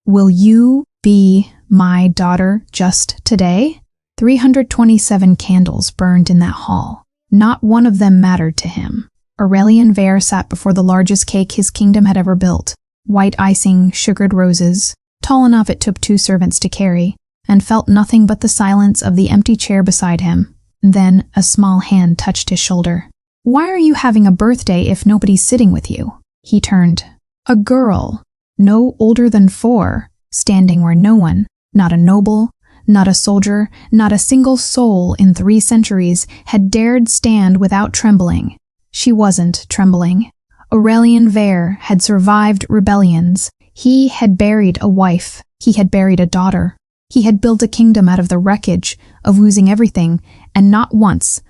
Will you be my daughter just today? 327 candles burned in that hall. Not one of them mattered to him. Aurelian Vare sat before the largest cake his kingdom had ever built. White icing, sugared roses, tall enough it took 2 servants to carry, and felt nothing but the silence of the empty chair beside him. Then a small hand touched his shoulder. "Why are you having a birthday if nobody's sitting with you?" He turned. A girl, no older than 4, standing where no one, not a noble, not a soldier, not a single soul in 3 centuries had dared stand without trembling. She wasn't trembling. Aurelian Vare had survived rebellions. He had buried a wife. He had buried a daughter. He had built a kingdom out of the wreckage of losing everything, and not once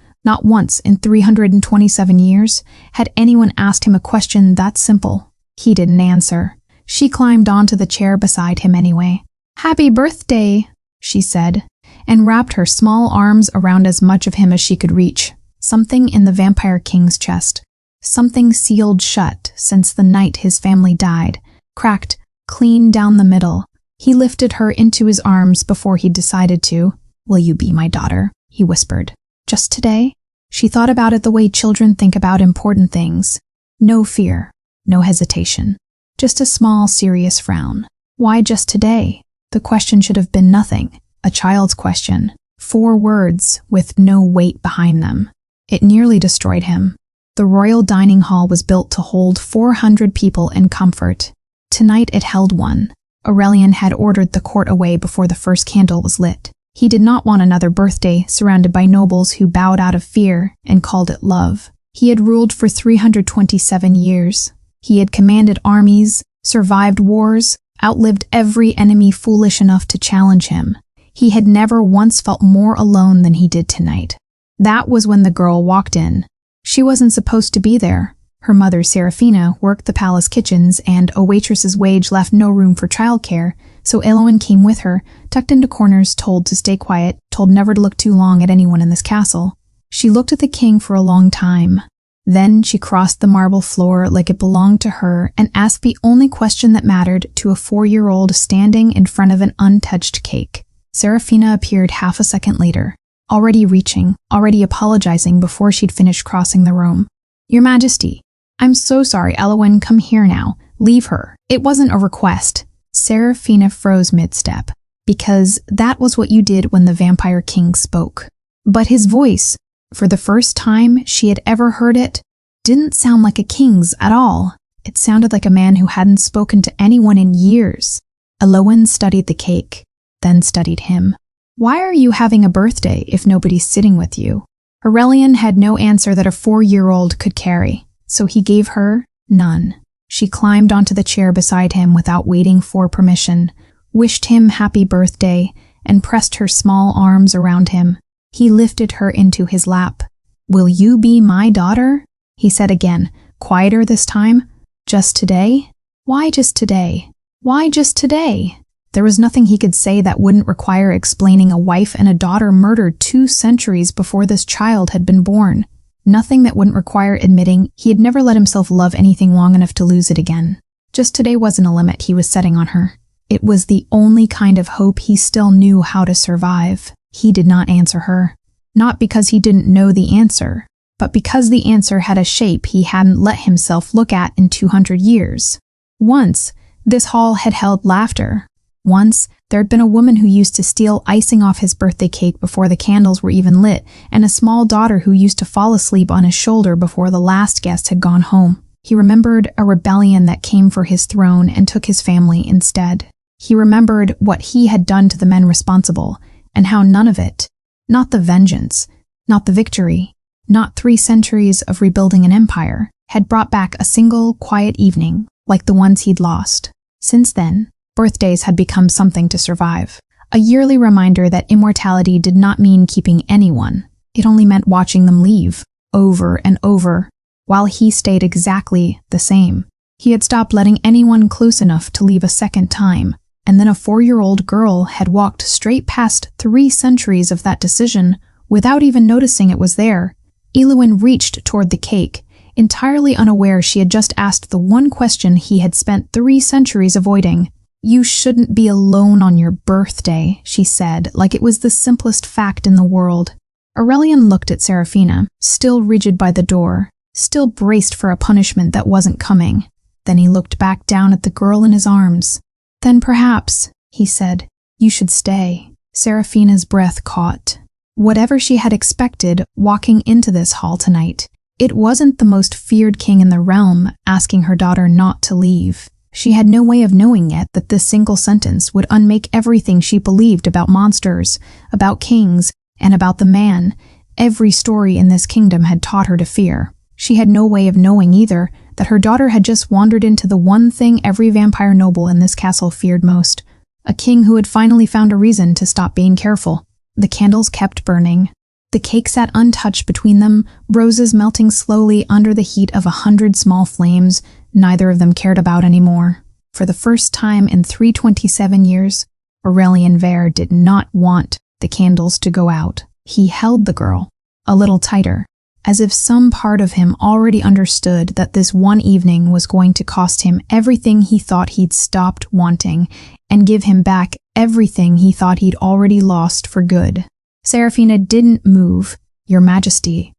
in 327 years had anyone asked him a question that simple. He didn't answer. She climbed onto the chair beside him anyway. "Happy birthday," she said, and wrapped her small arms around as much of him as she could reach. Something in the Vampire King's chest, something sealed shut since the night his family died, cracked clean down the middle. He lifted her into his arms before he decided to. "Will you be my daughter?" he whispered. "Just today?" She thought about it the way children think about important things. No fear, no hesitation, just a small, serious frown. Why just today? The question should have been nothing, a child's question. 4 words with no weight behind them. It nearly destroyed him. The royal dining hall was built to hold 400 people in comfort. Tonight it held 1. Aurelian had ordered the court away before the first candle was lit. He did not want another birthday surrounded by nobles who bowed out of fear and called it love. He had ruled for 327 years. He had commanded armies, survived wars, outlived every enemy foolish enough to challenge him. He had never once felt more alone than he did tonight. That was when the girl walked in. She wasn't supposed to be there. Her mother, Serafina, worked the palace kitchens, and a waitress's wage left no room for childcare, so Eloin came with her, tucked into corners, told to stay quiet, told never to look too long at anyone in this castle. She looked at the king for a long time. Then she crossed the marble floor like it belonged to her and asked the only question that mattered to a 4-year-old standing in front of an untouched cake. Serafina appeared half a second later, already reaching, already apologizing before she'd finished crossing the room. "Your Majesty, I'm so sorry, Eloin, come here now. Leave her. It wasn't a request." Serafina froze mid-step, because that was what you did when the Vampire King spoke. But his voice, for the first time she had ever heard it, didn't sound like a king's at all. It sounded like a man who hadn't spoken to anyone in years. Eloin studied the cake, then studied him. "Why are you having a birthday if nobody's sitting with you?" Aurelian had no answer that a 4-year-old could carry, so he gave her none. She climbed onto the chair beside him without waiting for permission, wished him happy birthday, and pressed her small arms around him. He lifted her into his lap. "Will you be my daughter?" he said again, quieter this time. "Just today?" Why just today? Why just today? There was nothing he could say that wouldn't require explaining a wife and a daughter murdered 2 centuries before this child had been born. Nothing that wouldn't require admitting he had never let himself love anything long enough to lose it again. Just today wasn't a limit he was setting on her. It was the only kind of hope he still knew how to survive. He did not answer her. Not because he didn't know the answer, but because the answer had a shape he hadn't let himself look at in 200 years. Once, this hall had held laughter. Once, there had been a woman who used to steal icing off his birthday cake before the candles were even lit, and a small daughter who used to fall asleep on his shoulder before the last guest had gone home. He remembered a rebellion that came for his throne and took his family instead. He remembered what he had done to the men responsible, and how none of it, not the vengeance, not the victory, not 3 centuries of rebuilding an empire, had brought back a single quiet evening like the ones he'd lost. Since then, birthdays had become something to survive. A yearly reminder that immortality did not mean keeping anyone. It only meant watching them leave, over and over, while he stayed exactly the same. He had stopped letting anyone close enough to leave a second time, and then a 4-year-old girl had walked straight past 3 centuries of that decision without even noticing it was there. Eloin reached toward the cake, entirely unaware she had just asked the one question he had spent 3 centuries avoiding. You shouldn't be alone on your birthday, she said, like it was the simplest fact in the world. Aurelian looked at Seraphina, still rigid by the door, still braced for a punishment that wasn't coming. Then he looked back down at the girl in his arms. Then perhaps, he said, you should stay. Seraphina's breath caught. Whatever she had expected walking into this hall tonight, it wasn't the most feared king in the realm asking her daughter not to leave. She had no way of knowing yet that this single sentence would unmake everything she believed about monsters, about kings, and about the man every story in this kingdom had taught her to fear. She had no way of knowing either that her daughter had just wandered into the one thing every vampire noble in this castle feared most, a king who had finally found a reason to stop being careful. The candles kept burning. The cake sat untouched between them, roses melting slowly under the heat of 100 small flames neither of them cared about anymore. For the first time in 327 years, Aurelian Vere did not want the candles to go out. He held the girl a little tighter, as if some part of him already understood that this one evening was going to cost him everything he thought he'd stopped wanting and give him back everything he thought he'd already lost for good. Seraphina didn't move. Your Majesty,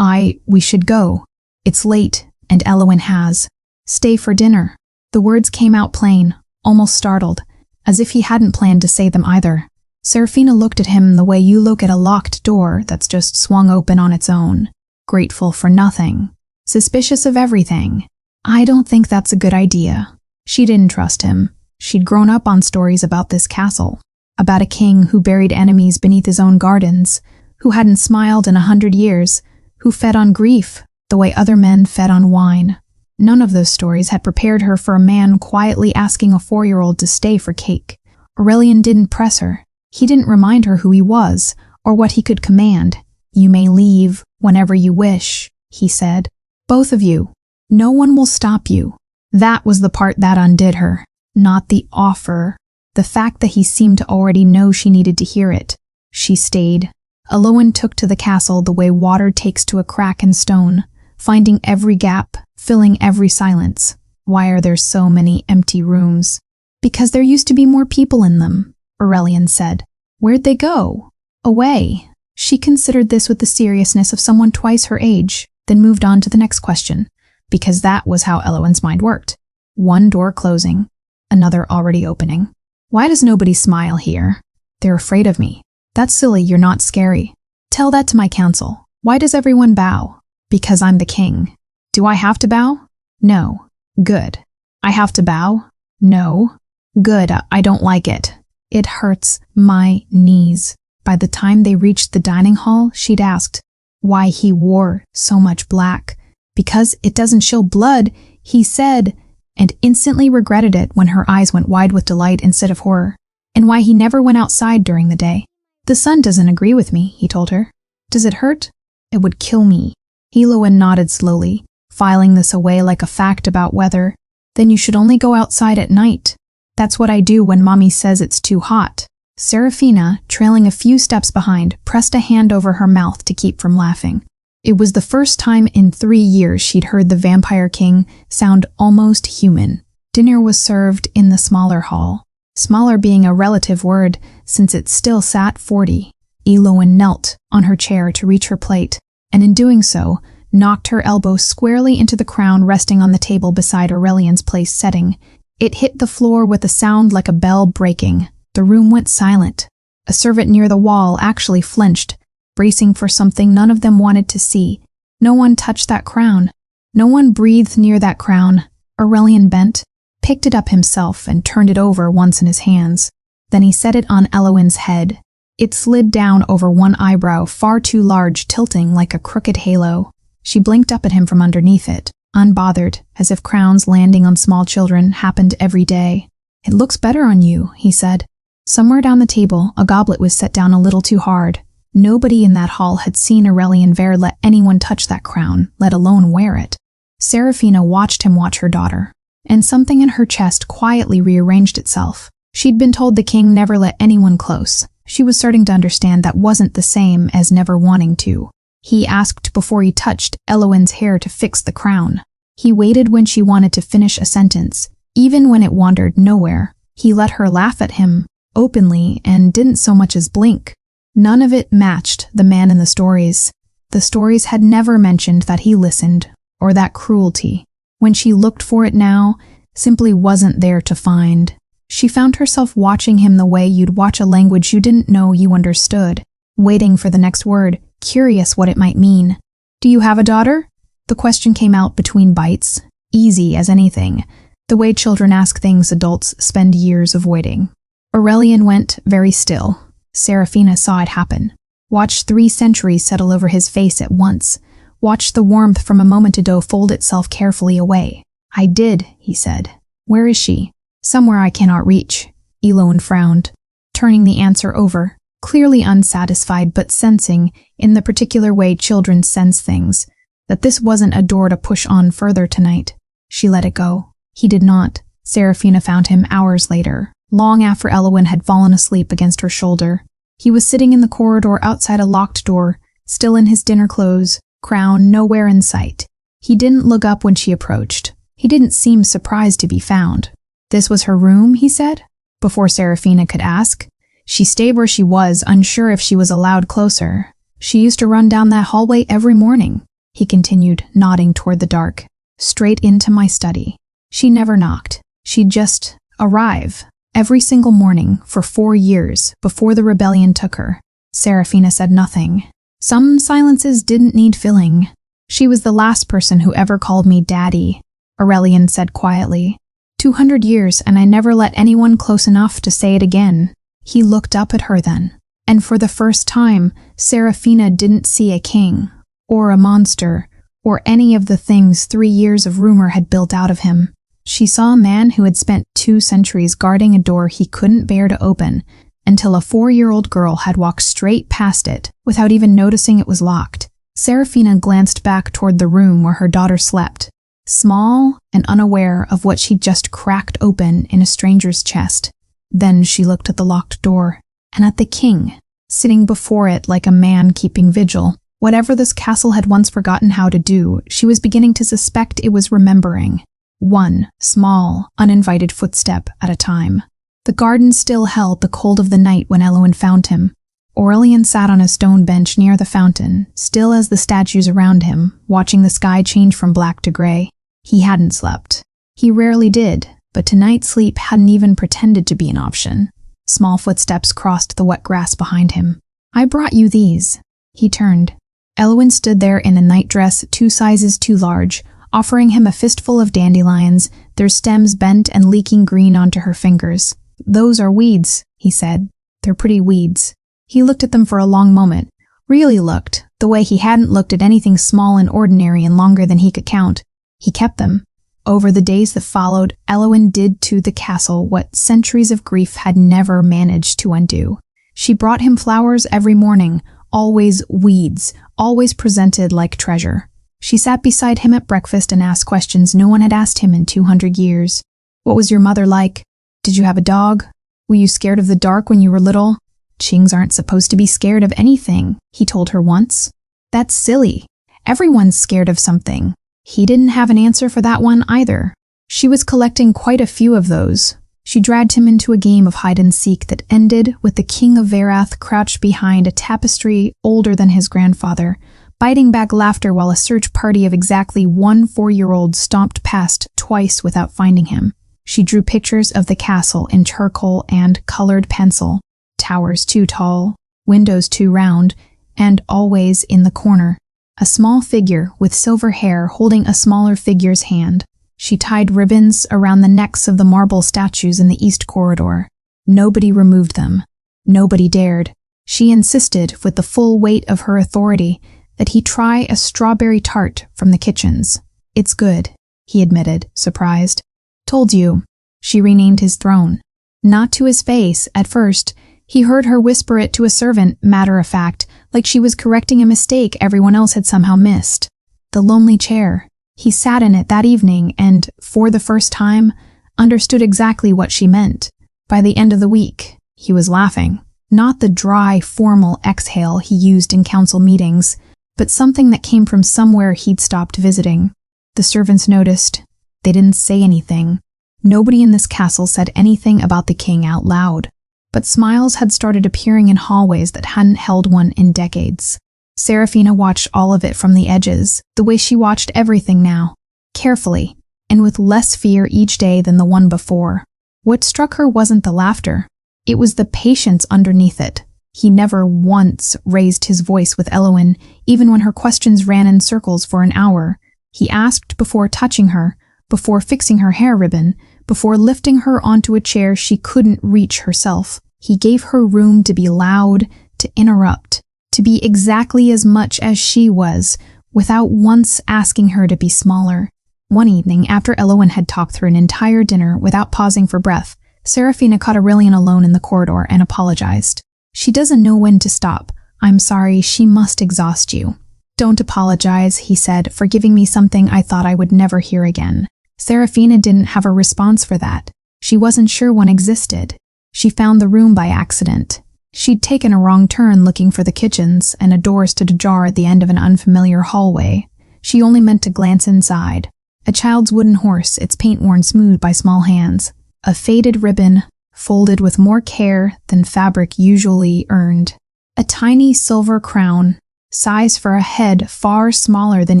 we should go. It's late, and Elowen has. Stay for dinner. The words came out plain, almost startled, as if he hadn't planned to say them either. Seraphina looked at him the way you look at a locked door that's just swung open on its own, grateful for nothing, suspicious of everything. I don't think that's a good idea. She didn't trust him. She'd grown up on stories about this castle, about a king who buried enemies beneath his own gardens, who hadn't smiled in 100 years, who fed on grief the way other men fed on wine. None of those stories had prepared her for a man quietly asking a 4-year-old to stay for cake. Aurelian didn't press her. He didn't remind her who he was, or what he could command. You may leave whenever you wish, he said. Both of you. No one will stop you. That was the part that undid her, not the offer. The fact that he seemed to already know she needed to hear it. She stayed. Elowen took to the castle the way water takes to a crack in stone, finding every gap, filling every silence. Why are there so many empty rooms? Because there used to be more people in them, Aurelian said. Where'd they go? Away. She considered this with the seriousness of someone twice her age, then moved on to the next question, because that was how Elowen's mind worked. One door closing, another already opening. Why does nobody smile here? They're afraid of me. That's silly, you're not scary. Tell that to my council. Why does everyone bow? Because I'm the king. Do I have to bow? No. Good. I have to bow? No. Good. I don't like it. It hurts my knees. By the time they reached the dining hall, she'd asked why he wore so much black. Because it doesn't show blood, he said, and instantly regretted it when her eyes went wide with delight instead of horror. And why he never went outside during the day. The sun doesn't agree with me, he told her. Does it hurt? It would kill me. Elowen nodded slowly, filing this away like a fact about weather. Then you should only go outside at night. That's what I do when Mommy says it's too hot. Seraphina, trailing a few steps behind, pressed a hand over her mouth to keep from laughing. It was the first time in 3 years she'd heard the Vampire King sound almost human. Dinner was served in the smaller hall. Smaller being a relative word, since it still sat 40. Elowen knelt on her chair to reach her plate, and in doing so, knocked her elbow squarely into the crown resting on the table beside Aurelian's place setting. It hit the floor with a sound like a bell breaking. The room went silent. A servant near the wall actually flinched, bracing for something none of them wanted to see. No one touched that crown. No one breathed near that crown. Aurelian bent, picked it up himself, and turned it over once in his hands. Then he set it on Elowen's head. It slid down over one eyebrow, far too large, tilting like a crooked halo. She blinked up at him from underneath it, unbothered, as if crowns landing on small children happened every day. It looks better on you, he said. Somewhere down the table, a goblet was set down a little too hard. Nobody in that hall had seen Aurelian Vere let anyone touch that crown, let alone wear it. Seraphina watched him watch her daughter, and something in her chest quietly rearranged itself. She'd been told the king never let anyone close. She was starting to understand that wasn't the same as never wanting to. He asked before he touched Elowen's hair to fix the crown. He waited when she wanted to finish a sentence, even when it wandered nowhere. He let her laugh at him, openly, and didn't so much as blink. None of it matched the man in the stories. The stories had never mentioned that he listened, or that cruelty, when she looked for it now, simply wasn't there to find. She found herself watching him the way you'd watch a language you didn't know you understood, waiting for the next word, curious what it might mean. "Do you have a daughter?" The question came out between bites, easy as anything, the way children ask things adults spend years avoiding. Aurelian went very still. Serafina saw it happen. Watched 3 centuries settle over his face at once. Watched the warmth from a moment ago fold itself carefully away. "I did," he said. "Where is she?" "Somewhere I cannot reach." Eloin frowned, turning the answer over, clearly unsatisfied but sensing, in the particular way children sense things, that this wasn't a door to push on further tonight. She let it go. He did not. Serafina found him hours later, long after Eloin had fallen asleep against her shoulder. He was sitting in the corridor outside a locked door, still in his dinner clothes, crown nowhere in sight. He didn't look up when she approached. He didn't seem surprised to be found. "This was her room," he said, before Serafina could ask. She stayed where she was, unsure if she was allowed closer. "She used to run down that hallway every morning," he continued, nodding toward the dark. "Straight into my study. She never knocked. She'd just arrive. Every single morning for 4 years before the rebellion took her." Serafina said nothing. Some silences didn't need filling. "She was the last person who ever called me Daddy," Aurelian said quietly. 200 years, and I never let anyone close enough to say it again." He looked up at her then, and for the first time, Serafina didn't see a king, or a monster, or any of the things 3 years of rumor had built out of him. She saw a man who had spent 2 centuries guarding a door he couldn't bear to open, until a 4-year-old girl had walked straight past it without even noticing it was locked. Serafina glanced back toward the room where her daughter slept, small and unaware of what she'd just cracked open in a stranger's chest. Then she looked at the locked door, and at the king, sitting before it like a man keeping vigil. Whatever this castle had once forgotten how to do, she was beginning to suspect it was remembering. One small, uninvited footstep at a time. The garden still held the cold of the night when Eloin found him. Aurelian sat on a stone bench near the fountain, still as the statues around him, watching the sky change from black to gray. He hadn't slept. He rarely did, but tonight sleep hadn't even pretended to be an option. Small footsteps crossed the wet grass behind him. "I brought you these." He turned. Eloin stood there in a nightdress 2 sizes too large, offering him a fistful of dandelions, their stems bent and leaking green onto her fingers. "Those are weeds," he said. "They're pretty weeds." He looked at them for a long moment, really looked, the way he hadn't looked at anything small and ordinary in longer than he could count. He kept them. Over the days that followed, Eloin did to the castle what centuries of grief had never managed to undo. She brought him flowers every morning, always weeds, always presented like treasure. She sat beside him at breakfast and asked questions no one had asked him in 200 years. "What was your mother like? Did you have a dog? Were you scared of the dark when you were little?" "Qings aren't supposed to be scared of anything," he told her once. "That's silly. Everyone's scared of something." He didn't have an answer for that one either. She was collecting quite a few of those. She dragged him into a game of hide-and-seek that ended with the King of Verath crouched behind a tapestry older than his grandfather, biting back laughter while a search party of exactly 1 4-year-old stomped past twice without finding him. She drew pictures of the castle in charcoal and colored pencil, towers too tall, windows too round, and always in the corner. A small figure with silver hair holding a smaller figure's hand. She tied ribbons around the necks of the marble statues in the east corridor. Nobody removed them. Nobody dared. She insisted, with the full weight of her authority, that he try a strawberry tart from the kitchens. "It's good," he admitted, surprised. "Told you." She renamed his throne. Not to his face, at first. He heard her whisper it to a servant, matter-of-fact, like she was correcting a mistake everyone else had somehow missed. The lonely chair. He sat in it that evening and, for the first time, understood exactly what she meant. By the end of the week, he was laughing. Not the dry, formal exhale he used in council meetings, but something that came from somewhere he'd stopped visiting. The servants noticed. They didn't say anything. Nobody in this castle said anything about the king out loud, but smiles had started appearing in hallways that hadn't held one in decades. Serafina watched all of it from the edges, the way she watched everything now, carefully, and with less fear each day than the one before. What struck her wasn't the laughter. It was the patience underneath it. He never once raised his voice with Elowen, even when her questions ran in circles for an hour. He asked before touching her, before fixing her hair ribbon, before lifting her onto a chair she couldn't reach herself. He gave her room to be loud, to interrupt, to be exactly as much as she was, without once asking her to be smaller. One evening, after Elowen had talked through an entire dinner without pausing for breath, Serafina caught Aurelian alone in the corridor and apologized. She doesn't know when to stop. I'm sorry, she must exhaust you. Don't apologize, he said, for giving me something I thought I would never hear again. Serafina didn't have a response for that. She wasn't sure one existed. She found the room by accident. She'd taken a wrong turn looking for the kitchens, and a door stood ajar at the end of an unfamiliar hallway. She only meant to glance inside. A child's wooden horse, its paint worn smooth by small hands. A faded ribbon, folded with more care than fabric usually earned. A tiny silver crown, size for a head far smaller than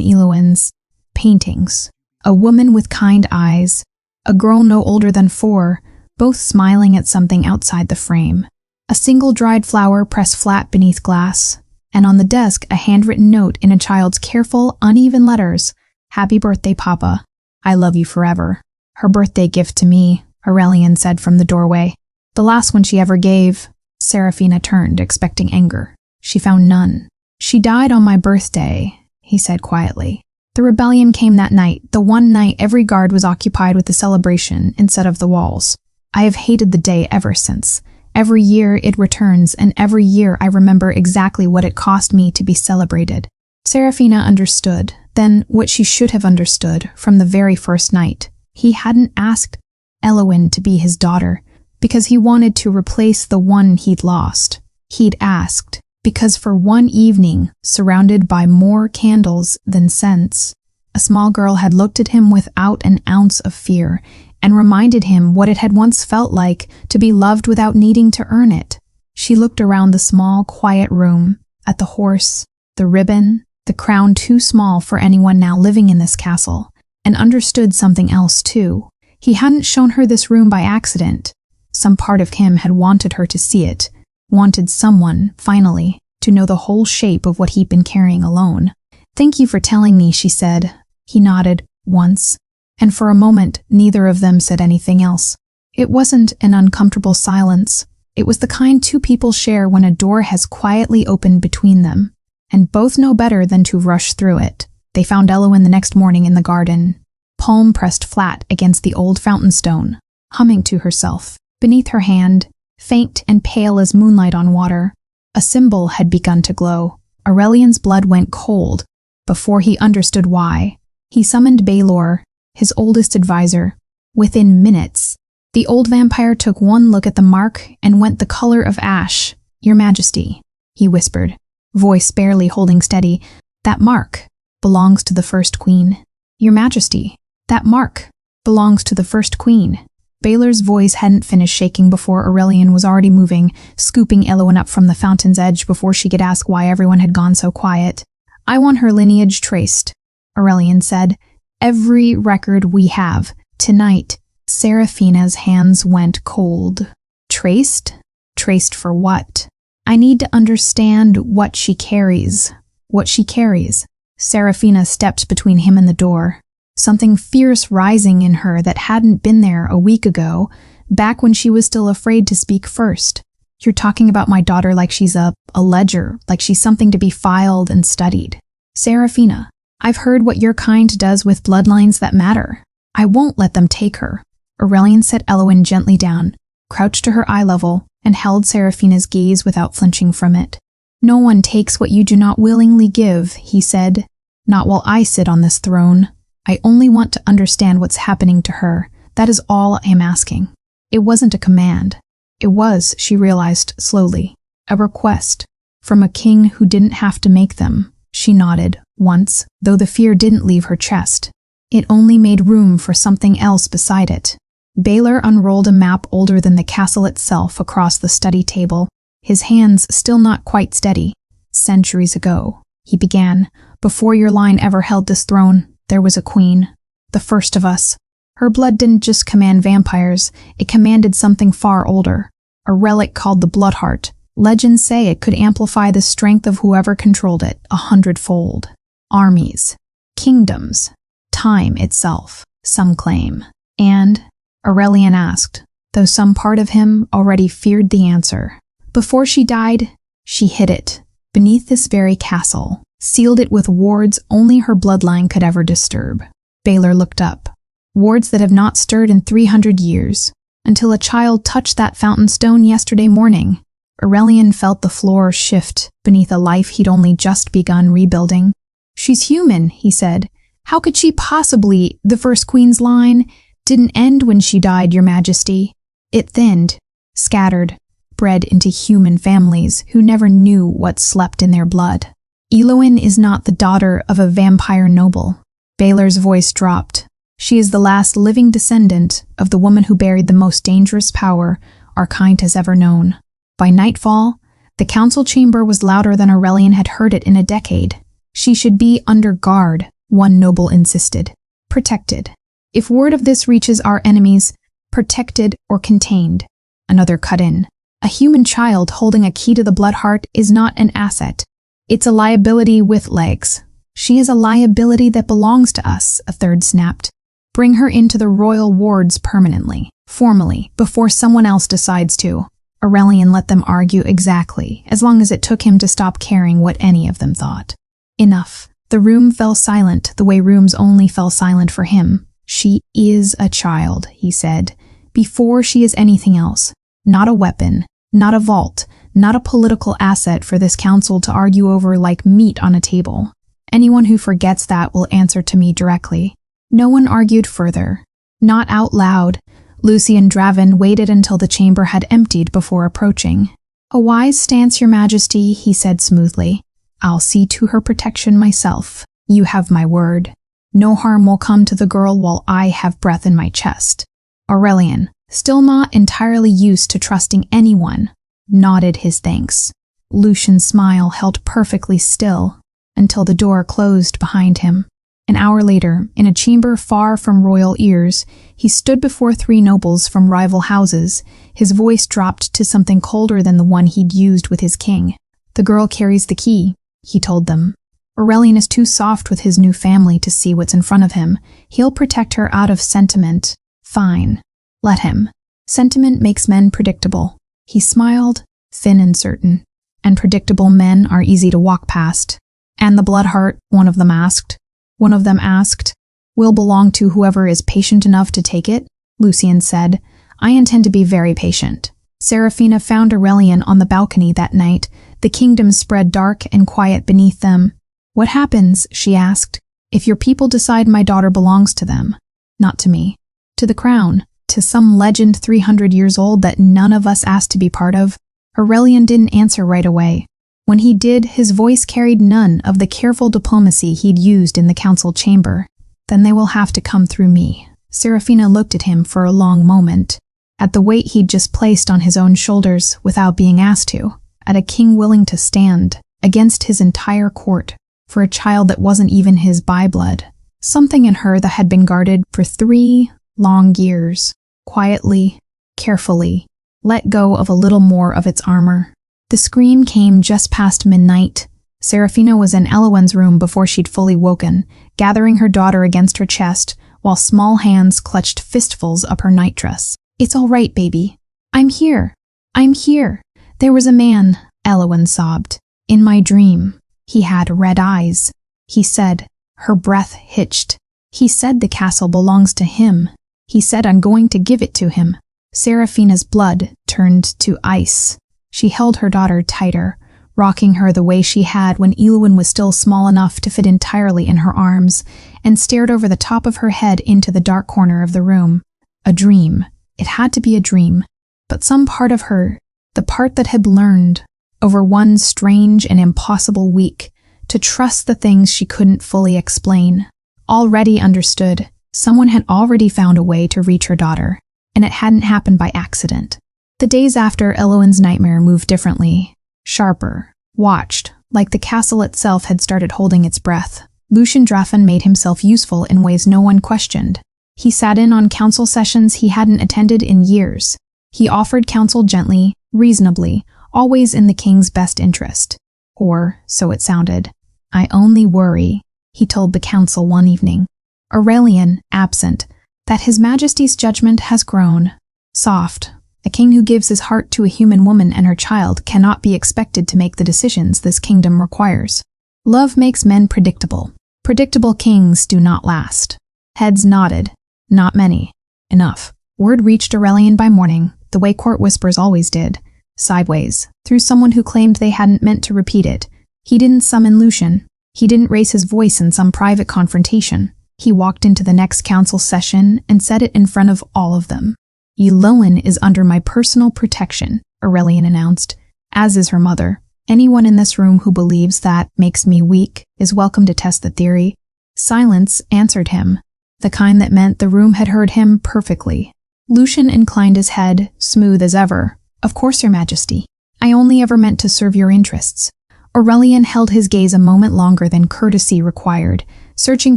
Elowen's. Paintings. A woman with kind eyes. A girl no older than 4, both smiling at something outside the frame. A single dried flower pressed flat beneath glass. And on the desk, a handwritten note in a child's careful, uneven letters. Happy birthday, Papa. I love you forever. Her birthday gift to me, Aurelian said from the doorway. The last one she ever gave. Serafina turned, expecting anger. She found none. She died on my birthday, he said quietly. The rebellion came that night, the one night every guard was occupied with the celebration instead of the walls. I have hated the day ever since. Every year it returns, and every year I remember exactly what it cost me to be celebrated. Serafina understood, then what she should have understood from the very first night. He hadn't asked Elowen to be his daughter because he wanted to replace the one he'd lost. He'd asked because for one evening, surrounded by more candles than scents, a small girl had looked at him without an ounce of fear and reminded him what it had once felt like to be loved without needing to earn it. She looked around the small, quiet room, at the horse, the ribbon, the crown too small for anyone now living in this castle, and understood something else too. He hadn't shown her this room by accident. Some part of him had wanted her to see it, wanted someone, finally, to know the whole shape of what he'd been carrying alone. Thank you for telling me, she said. He nodded, once, and for a moment neither of them said anything else. It wasn't an uncomfortable silence. It was the kind two people share when a door has quietly opened between them, and both know better than to rush through it. They found Elowen the next morning in the garden, palm pressed flat against the old fountain stone, humming to herself. Beneath her hand, faint and pale as moonlight on water, a symbol had begun to glow. Aurelian's blood went cold before he understood why. He summoned Baelor, his oldest advisor. Within minutes, the old vampire took one look at the mark and went the color of ash. Your Majesty, he whispered, voice barely holding steady, that mark belongs to the first queen. Your Majesty, that mark belongs to the first queen. Baelor's voice hadn't finished shaking before Aurelian was already moving, scooping Elowen up from the fountain's edge before she could ask why everyone had gone so quiet. I want her lineage traced, Aurelian said. Every record we have. Tonight, Serafina's hands went cold. Traced? Traced for what? I need to understand what she carries. What she carries. Serafina stepped between him and the door. Something fierce rising in her that hadn't been there a week ago, back when she was still afraid to speak first. You're talking about my daughter like she's a ledger, like she's something to be filed and studied. Serafina, I've heard what your kind does with bloodlines that matter. I won't let them take her. Aurelian set Elowen gently down, crouched to her eye level, and held Serafina's gaze without flinching from it. No one takes what you do not willingly give, he said. Not while I sit on this throne. I only want to understand what's happening to her. That is all I am asking. It wasn't a command. It was, she realized slowly, a request from a king who didn't have to make them. She nodded, once, though the fear didn't leave her chest. It only made room for something else beside it. Baylor unrolled a map older than the castle itself across the study table, his hands still not quite steady. Centuries ago, he began, before your line ever held this throne, there was a queen. The first of us. Her blood didn't just command vampires, it commanded something far older. A relic called the Bloodheart. Legends say it could amplify the strength of whoever controlled it 100-fold. Armies. Kingdoms. Time itself, some claim. And, Aurelian asked, though some part of him already feared the answer. Before she died, she hid it, beneath this very castle, sealed it with wards only her bloodline could ever disturb. Baylor looked up. Wards that have not stirred in 300 years, until a child touched that fountain stone yesterday morning. Aurelian felt the floor shift beneath a life he'd only just begun rebuilding. She's human, he said. How could she possibly? The first queen's line didn't end when she died, Your Majesty. It thinned, scattered, bred into human families who never knew what slept in their blood. Eloin is not the daughter of a vampire noble. Baylor's voice dropped. She is the last living descendant of the woman who buried the most dangerous power our kind has ever known. By nightfall, the council chamber was louder than Aurelian had heard it in a decade. She should be under guard, one noble insisted. Protected. If word of this reaches our enemies, protected or contained. Another cut in. A human child holding a key to the Bloodheart is not an asset. It's a liability with legs. She is a liability that belongs to us, a third snapped. Bring her into the royal wards permanently, formally, before someone else decides to. Aurelian let them argue exactly, as long as it took him to stop caring what any of them thought. Enough. The room fell silent the way rooms only fell silent for him. She is a child, he said, before she is anything else. Not a weapon, not a vault, not a political asset for this council to argue over like meat on a table. Anyone who forgets that will answer to me directly. No one argued further. Not out loud. Lucian Draven waited until the chamber had emptied before approaching. A wise stance, Your Majesty, he said smoothly. I'll see to her protection myself. You have my word. No harm will come to the girl while I have breath in my chest. Aurelian, still not entirely used to trusting anyone, nodded his thanks. Lucian's smile held perfectly still until the door closed behind him. An hour later, in a chamber far from royal ears, he stood before three nobles from rival houses. His voice dropped to something colder than the one he'd used with his king. The girl carries the key, he told them. Aurelian is too soft with his new family to see what's in front of him. He'll protect her out of sentiment. Fine. Let him. Sentiment makes men predictable. He smiled, thin and certain. And predictable men are easy to walk past. And the Bloodheart, one of them asked. One of them asked, will belong to whoever is patient enough to take it? Lucian said, I intend to be very patient. Seraphina found Aurelian on the balcony that night. The kingdom spread dark and quiet beneath them. What happens, she asked, if your people decide my daughter belongs to them? Not to me. To the crown. To some legend 300 years old that none of us asked to be part of? Aurelian didn't answer right away. When he did, his voice carried none of the careful diplomacy he'd used in the council chamber. Then they will have to come through me. Seraphina looked at him for a long moment, at the weight he'd just placed on his own shoulders without being asked to, at a king willing to stand against his entire court for a child that wasn't even his by-blood. Something in her that had been guarded for 3 long years, quietly, carefully, let go of a little more of its armor. The scream came just past midnight. Seraphina was in Elowen's room before she'd fully woken, gathering her daughter against her chest, while small hands clutched fistfuls up her nightdress. It's all right, baby. I'm here. I'm here. There was a man, Elowen sobbed. In my dream. He had red eyes. He said, her breath hitched. He said the castle belongs to him. He said I'm going to give it to him. Seraphina's blood turned to ice. She held her daughter tighter, rocking her the way she had when Elowen was still small enough to fit entirely in her arms, and stared over the top of her head into the dark corner of the room. A dream. It had to be a dream. But some part of her, the part that had learned, over one strange and impossible week, to trust the things she couldn't fully explain, already understood. Someone had already found a way to reach her daughter. and it hadn't happened by accident. The days after, Eloin's nightmare moved differently, sharper, watched, like the castle itself had started holding its breath. Lucian Drafen made himself useful in ways no one questioned. He sat in on council sessions he hadn't attended in years. He offered counsel gently, reasonably, always in the king's best interest. Or, so it sounded. "I only worry," he told the council one evening. Aurelian, absent, that His Majesty's judgment has grown. Soft. A king who gives his heart to a human woman and her child cannot be expected to make the decisions this kingdom requires. Love makes men predictable. Predictable kings do not last. Heads nodded. Not many. Enough. Word reached Aurelian by morning, the way court whispers always did, sideways, through someone who claimed they hadn't meant to repeat it. He didn't summon Lucian. He didn't raise his voice in some private confrontation. He walked into the next council session and said it in front of all of them. "Eloin is under my personal protection," Aurelian announced, "as is her mother. Anyone in this room who believes that makes me weak is welcome to test the theory." Silence answered him, the kind that meant the room had heard him perfectly. Lucian inclined his head, smooth as ever. "Of course, Your Majesty. I only ever meant to serve your interests." Aurelian held his gaze a moment longer than courtesy required, searching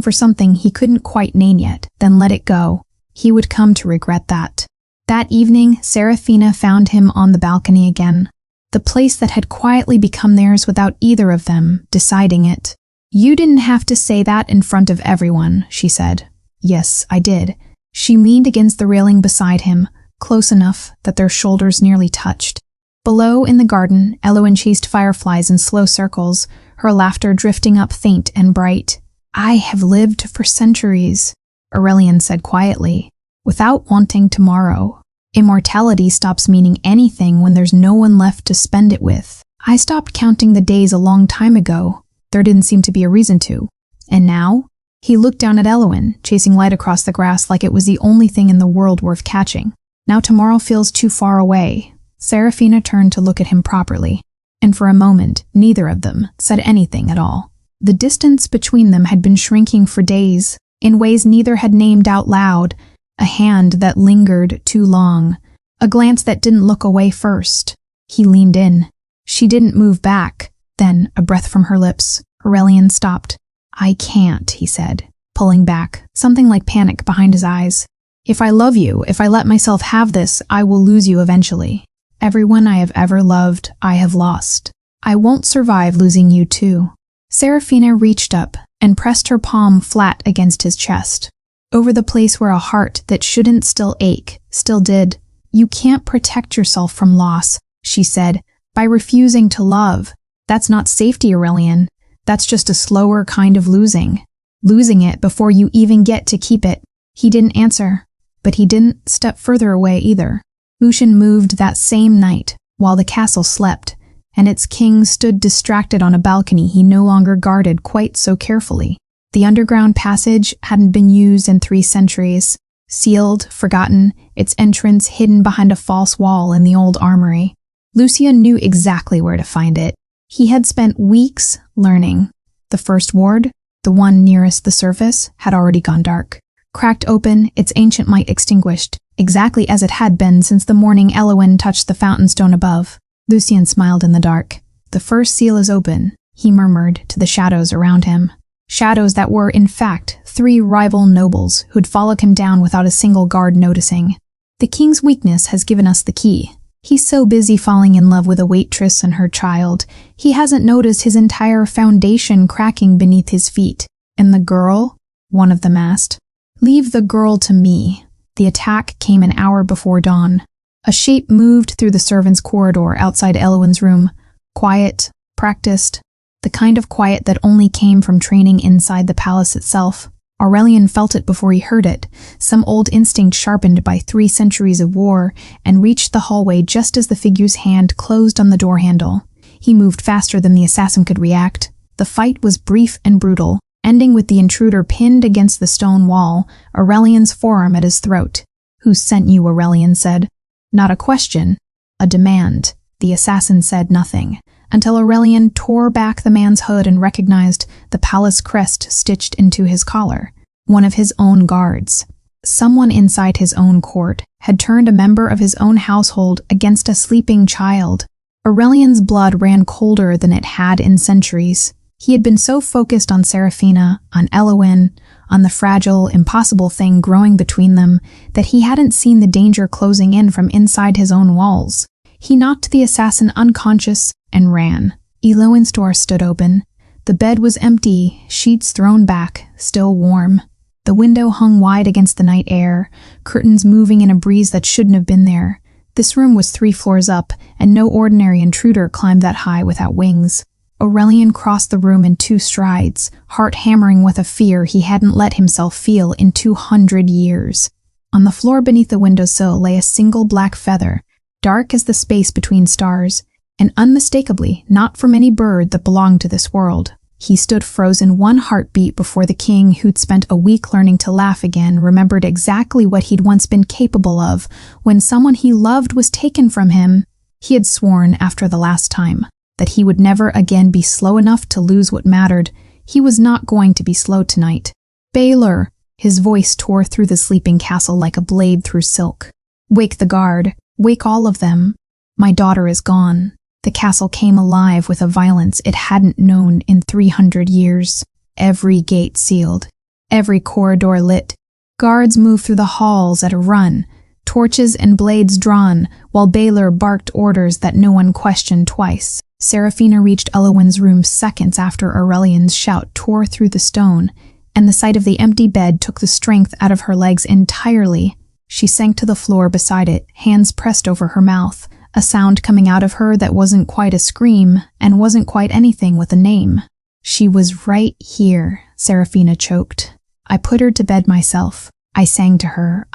for something he couldn't quite name yet, then let it go. He would come to regret that. That evening, Seraphina found him on the balcony again, the place that had quietly become theirs without either of them deciding it. "You didn't have to say that in front of everyone," she said. "Yes, I did." She leaned against the railing beside him, close enough that their shoulders nearly touched. Below, in the garden, Eloin chased fireflies in slow circles, her laughter drifting up faint and bright. "I have lived for centuries," Aurelian said quietly, "without wanting tomorrow. Immortality stops meaning anything when there's no one left to spend it with. I stopped counting the days a long time ago. There didn't seem to be a reason to. And now?" He looked down at Eloin, chasing light across the grass like it was the only thing in the world worth catching. "Now tomorrow feels too far away." Seraphina turned to look at him properly, and for a moment, neither of them said anything at all. The distance between them had been shrinking for days, in ways neither had named out loud. A hand that lingered too long, a glance that didn't look away first. He leaned in. She didn't move back. Then, a breath from her lips, Aurelian stopped. "I can't," he said, pulling back, something like panic behind his eyes. "If I love you, if I let myself have this, I will lose you eventually. Everyone I have ever loved, I have lost. I won't survive losing you too." Seraphina reached up and pressed her palm flat against his chest, over the place where a heart that shouldn't still ache, still did. "You can't protect yourself from loss," she said, "by refusing to love. That's not safety, Aurelian. That's just a slower kind of losing. Losing it before you even get to keep it." He didn't answer, but he didn't step further away either. Lucian moved that same night, while the castle slept, and its king stood distracted on a balcony he no longer guarded quite so carefully. The underground passage hadn't been used in 3 centuries, sealed, forgotten, its entrance hidden behind a false wall in the old armory. Lucian knew exactly where to find it. He had spent weeks learning. The first ward, the one nearest the surface, had already gone dark. Cracked open, its ancient light extinguished, exactly as it had been since the morning Eloin touched the fountain stone above. Lucian smiled in the dark. "The first seal is open," he murmured to the shadows around him. Shadows that were, in fact, 3 rival nobles who'd followed him down without a single guard noticing. "The king's weakness has given us the key. He's so busy falling in love with a waitress and her child, he hasn't noticed his entire foundation cracking beneath his feet." "And the girl?" one of them asked. "Leave the girl to me." The attack came an hour before dawn. A shape moved through the servants' corridor outside Eloin's room. Quiet, practiced, the kind of quiet that only came from training inside the palace itself. Aurelian felt it before he heard it, some old instinct sharpened by 3 centuries of war, and reached the hallway just as the figure's hand closed on the door handle. He moved faster than the assassin could react. The fight was brief and brutal, ending with the intruder pinned against the stone wall, Aurelian's forearm at his throat. "Who sent you?" Aurelian said. Not a question, a demand. The assassin said nothing, until Aurelian tore back the man's hood and recognized the palace crest stitched into his collar. One of his own guards. Someone inside his own court had turned a member of his own household against a sleeping child. Aurelian's blood ran colder than it had in centuries. He had been so focused on Seraphina, on Elowen, on the fragile, impossible thing growing between them, that he hadn't seen the danger closing in from inside his own walls. He knocked the assassin unconscious and ran. Elowen's door stood open. The bed was empty, sheets thrown back, still warm. The window hung wide against the night air, curtains moving in a breeze that shouldn't have been there. This room was 3 floors up, and no ordinary intruder climbed that high without wings. Aurelian crossed the room in 2 strides, heart hammering with a fear he hadn't let himself feel in 200 years. On the floor beneath the windowsill lay a single black feather, dark as the space between stars, and unmistakably not from any bird that belonged to this world. He stood frozen 1 heartbeat before the king who'd spent a week learning to laugh again remembered exactly what he'd once been capable of when someone he loved was taken from him. He had sworn after the last time that he would never again be slow enough to lose what mattered. He was not going to be slow tonight. Baylor! His voice tore through the sleeping castle like a blade through silk. Wake the guard. Wake all of them. My daughter is gone. The castle came alive with a violence it hadn't known in 300 years. Every gate sealed. Every corridor lit. Guards moved through the halls at a run, torches and blades drawn, while Baylor barked orders that no one questioned twice. Seraphina reached Elowen's room seconds after Aurelian's shout tore through the stone, and the sight of the empty bed took the strength out of her legs entirely. She sank to the floor beside it, hands pressed over her mouth, a sound coming out of her that wasn't quite a scream and wasn't quite anything with a name. She was right here, Seraphina choked. I put her to bed myself. I sang to her.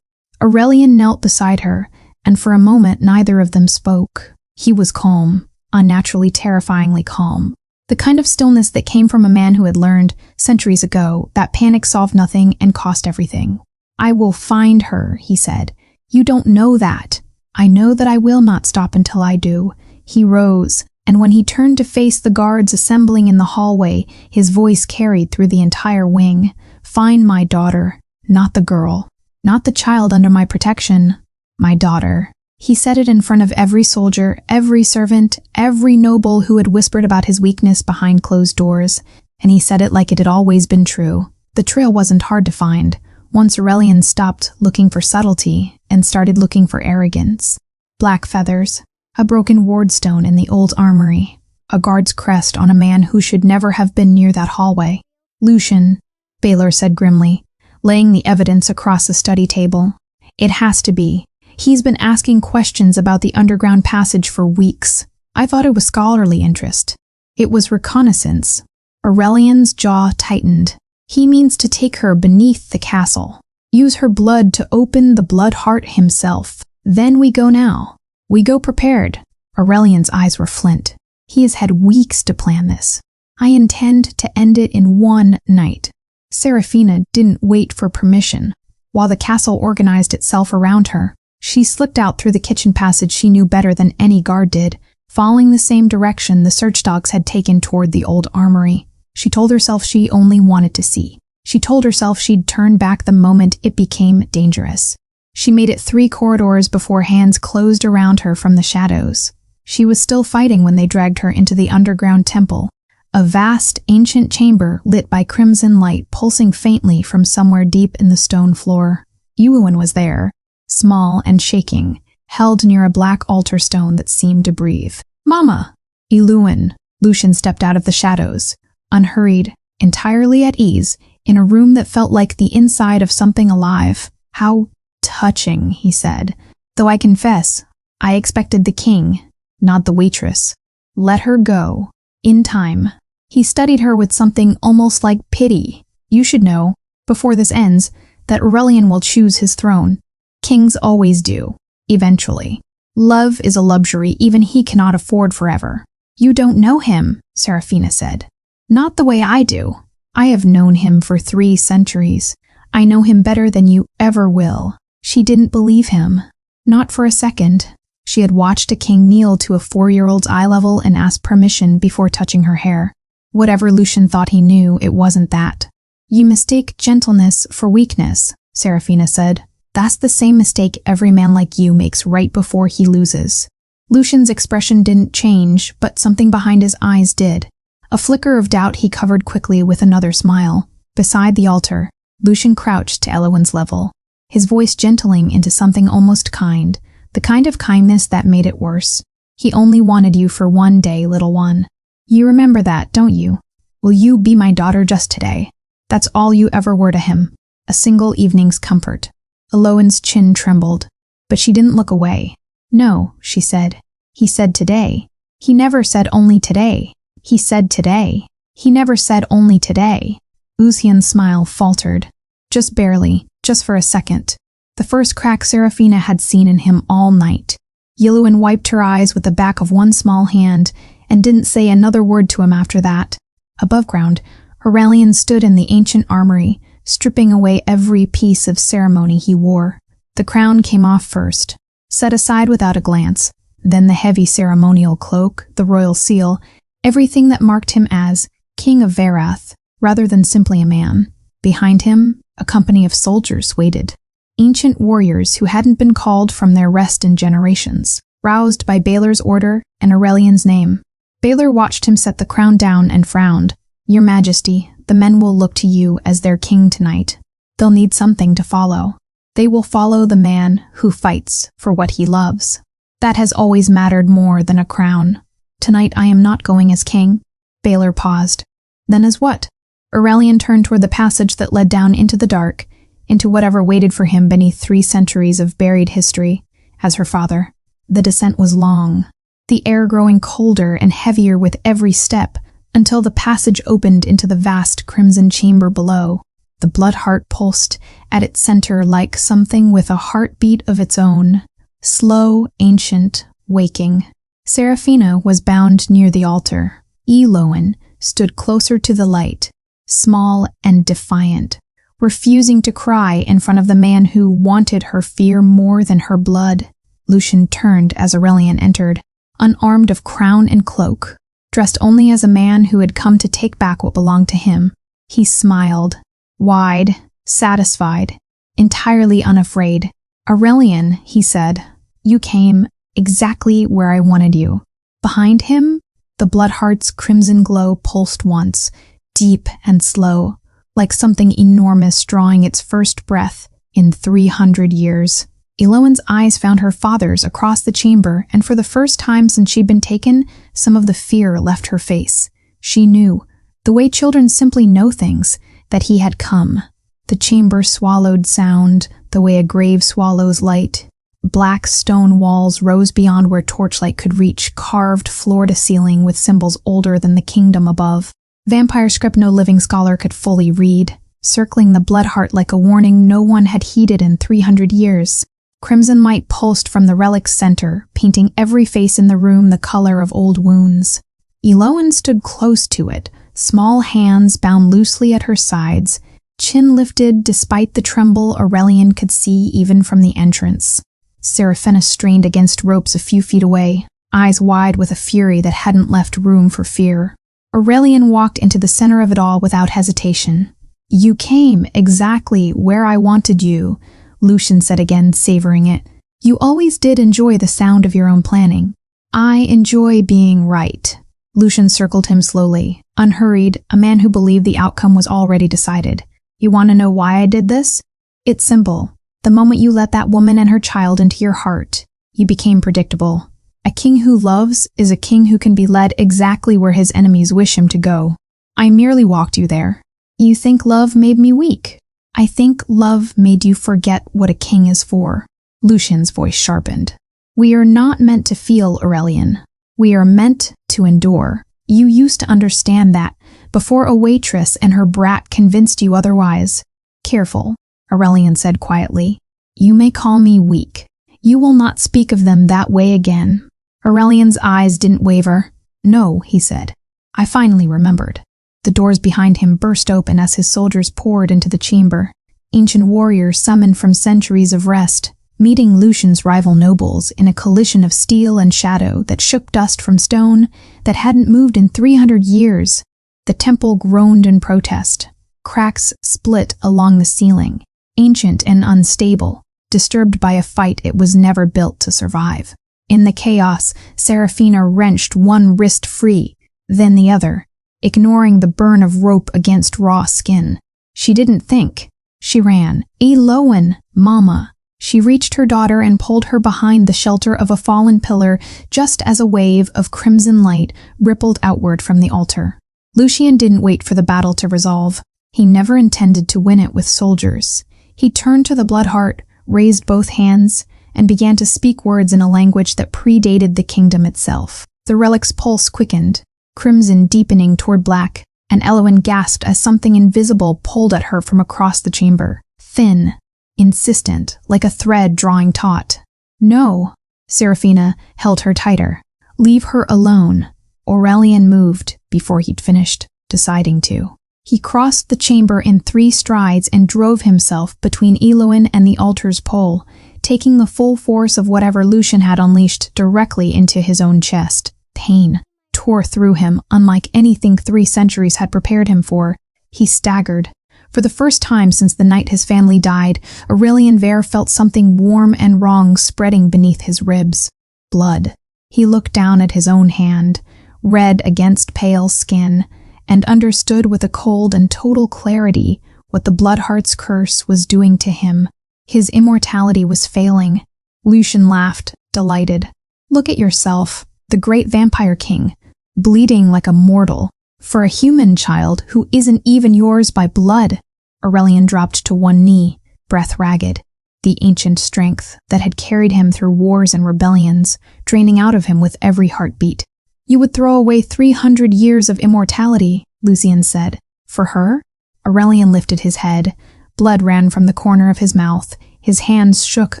Aurelian knelt beside her, and for a moment neither of them spoke. He was calm, unnaturally terrifyingly calm. The kind of stillness that came from a man who had learned, centuries ago, that panic solved nothing and cost everything. I will find her, he said. You don't know that. I know that I will not stop until I do. He rose, and when he turned to face the guards assembling in the hallway, his voice carried through the entire wing. Find my daughter, not the girl, not the child under my protection, my daughter. He said it in front of every soldier, every servant, every noble who had whispered about his weakness behind closed doors, and he said it like it had always been true. The trail wasn't hard to find. Once Aurelian stopped looking for subtlety and started looking for arrogance. Black feathers, a broken wardstone in the old armory, a guard's crest on a man who should never have been near that hallway. Lucian, Baylor said grimly, laying the evidence across the study table. It has to be. He's been asking questions about the underground passage for weeks. I thought it was scholarly interest. It was reconnaissance. Aurelian's jaw tightened. He means to take her beneath the castle, use her blood to open the blood heart himself. Then we go now. We go prepared. Aurelian's eyes were flint. He has had weeks to plan this. I intend to end it in 1 night. Seraphina didn't wait for permission. While the castle organized itself around her, she slipped out through the kitchen passage she knew better than any guard did, following the same direction the search dogs had taken toward the old armory. She told herself she only wanted to see. She told herself she'd turn back the moment it became dangerous. She made it 3 corridors before hands closed around her from the shadows. She was still fighting when they dragged her into the underground temple, a vast, ancient chamber lit by crimson light pulsing faintly from somewhere deep in the stone floor. Eowyn was there, small and shaking, held near a black altar stone that seemed to breathe. Mama! Eowyn. Lucian stepped out of the shadows, unhurried, entirely at ease, in a room that felt like the inside of something alive. How touching, he said. Though I confess, I expected the king, not the waitress. Let her go. In time. He studied her with something almost like pity. You should know, before this ends, that Aurelian will choose his throne. Kings always do. Eventually. Love is a luxury even he cannot afford forever. You don't know him, Seraphina said. Not the way I do. I have known him for 3 centuries. I know him better than you ever will. She didn't believe him. Not for a second. She had watched a king kneel to a 4-year-old's eye level and ask permission before touching her hair. Whatever Lucian thought he knew, it wasn't that. You mistake gentleness for weakness, Serafina said. That's the same mistake every man like you makes right before he loses. Lucian's expression didn't change, but something behind his eyes did. A flicker of doubt he covered quickly with another smile. Beside the altar, Lucian crouched to Elowen's level, his voice gentling into something almost kind, the kind of kindness that made it worse. He only wanted you for one day, little one. You remember that, don't you? Will you be my daughter just today? That's all you ever were to him. A single evening's comfort. Elowen's chin trembled, but she didn't look away. No, she said. He said today. He never said only today. He said today. He never said only today. Lucian's smile faltered. Just barely, just for a second. The first crack Serafina had seen in him all night. Elowen wiped her eyes with the back of one small hand and didn't say another word to him after that. Above ground, Aurelian stood in the ancient armory, stripping away every piece of ceremony he wore. The crown came off first, set aside without a glance, then the heavy ceremonial cloak, the royal seal, everything that marked him as King of Verath, rather than simply a man. Behind him, a company of soldiers waited. Ancient warriors who hadn't been called from their rest in generations, roused by Baylor's order and Aurelian's name. Baylor watched him set the crown down and frowned. Your Majesty, the men will look to you as their king tonight. They'll need something to follow. They will follow the man who fights for what he loves. That has always mattered more than a crown. Tonight I am not going as king. Baylor paused. Then as what? Aurelian turned toward the passage that led down into the dark, into whatever waited for him beneath 3 centuries of buried history, as her father. The descent was long, the air growing colder and heavier with every step, until the passage opened into the vast crimson chamber below. The blood heart pulsed at its center like something with a heartbeat of its own, slow, ancient, waking. Serafina was bound near the altar. Elowen stood closer to the light, small and defiant, refusing to cry in front of the man who wanted her fear more than her blood. Lucian turned as Aurelian entered, unarmed of crown and cloak, dressed only as a man who had come to take back what belonged to him. He smiled, wide, satisfied, entirely unafraid. Aurelian, he said, you came exactly where I wanted you. Behind him, the Bloodheart's crimson glow pulsed once, deep and slow, like something enormous drawing its first breath in 300 years. Elowen's eyes found her father's across the chamber, and for the first time since she'd been taken, some of the fear left her face. She knew, the way children simply know things, that he had come. The chamber swallowed sound, the way a grave swallows light. Black stone walls rose beyond where torchlight could reach, carved floor to ceiling with symbols older than the kingdom above. Vampire script no living scholar could fully read, circling the Bloodheart like a warning no one had heeded in 300 years. Crimson light pulsed from the relic's center, painting every face in the room the color of old wounds. Elowen stood close to it, small hands bound loosely at her sides, chin lifted despite the tremble Aurelian could see even from the entrance. Serafina strained against ropes a few feet away, eyes wide with a fury that hadn't left room for fear. Aurelian walked into the center of it all without hesitation. You came exactly where I wanted you, Lucian said again, savoring it. You always did enjoy the sound of your own planning. I enjoy being right. Lucian circled him slowly, unhurried, a man who believed the outcome was already decided. You want to know why I did this? It's simple. The moment you let that woman and her child into your heart, you became predictable. A king who loves is a king who can be led exactly where his enemies wish him to go. I merely walked you there. You think love made me weak? I think love made you forget what a king is for. Lucian's voice sharpened. We are not meant to feel, Aurelian. We are meant to endure. You used to understand that before a waitress and her brat convinced you otherwise. Careful, Aurelian said quietly. You may call me weak. You will not speak of them that way again. Aurelian's eyes didn't waver. No, he said. I finally remembered. The doors behind him burst open as his soldiers poured into the chamber. Ancient warriors summoned from centuries of rest, meeting Lucian's rival nobles in a collision of steel and shadow that shook dust from stone that hadn't moved in 300 years. The temple groaned in protest. Cracks split along the ceiling, ancient and unstable, disturbed by a fight it was never built to survive. In the chaos, Serafina wrenched one wrist free, then the other, ignoring the burn of rope against raw skin. She didn't think. She ran. "Eloan, Mama!" She reached her daughter and pulled her behind the shelter of a fallen pillar just as a wave of crimson light rippled outward from the altar. Lucian didn't wait for the battle to resolve. He never intended to win it with soldiers. He turned to the Bloodheart, raised both hands, and began to speak words in a language that predated the kingdom itself. The relic's pulse quickened, crimson deepening toward black, and Eloan gasped as something invisible pulled at her from across the chamber. Thin, insistent, like a thread drawing taut. "No." Serafina held her tighter. "Leave her alone." Aurelian moved before he'd finished, deciding to. He crossed the chamber in 3 strides and drove himself between Eloan and the altar's pole, taking the full force of whatever Lucian had unleashed directly into his own chest. Pain tore through him, unlike anything 3 centuries had prepared him for. He staggered. For the first time since the night his family died, Aurelian Vare felt something warm and wrong spreading beneath his ribs. Blood. He looked down at his own hand, red against pale skin, and understood with a cold and total clarity what the Bloodheart's curse was doing to him. His immortality was failing. Lucian laughed, delighted. "Look at yourself, the great vampire king, bleeding like a mortal, for a human child who isn't even yours by blood." Aurelian dropped to one knee, breath ragged, the ancient strength that had carried him through wars and rebellions, draining out of him with every heartbeat. "You would throw away 300 years of immortality," Lucian said. "For her?" Aurelian lifted his head. Blood ran from the corner of his mouth. His hands shook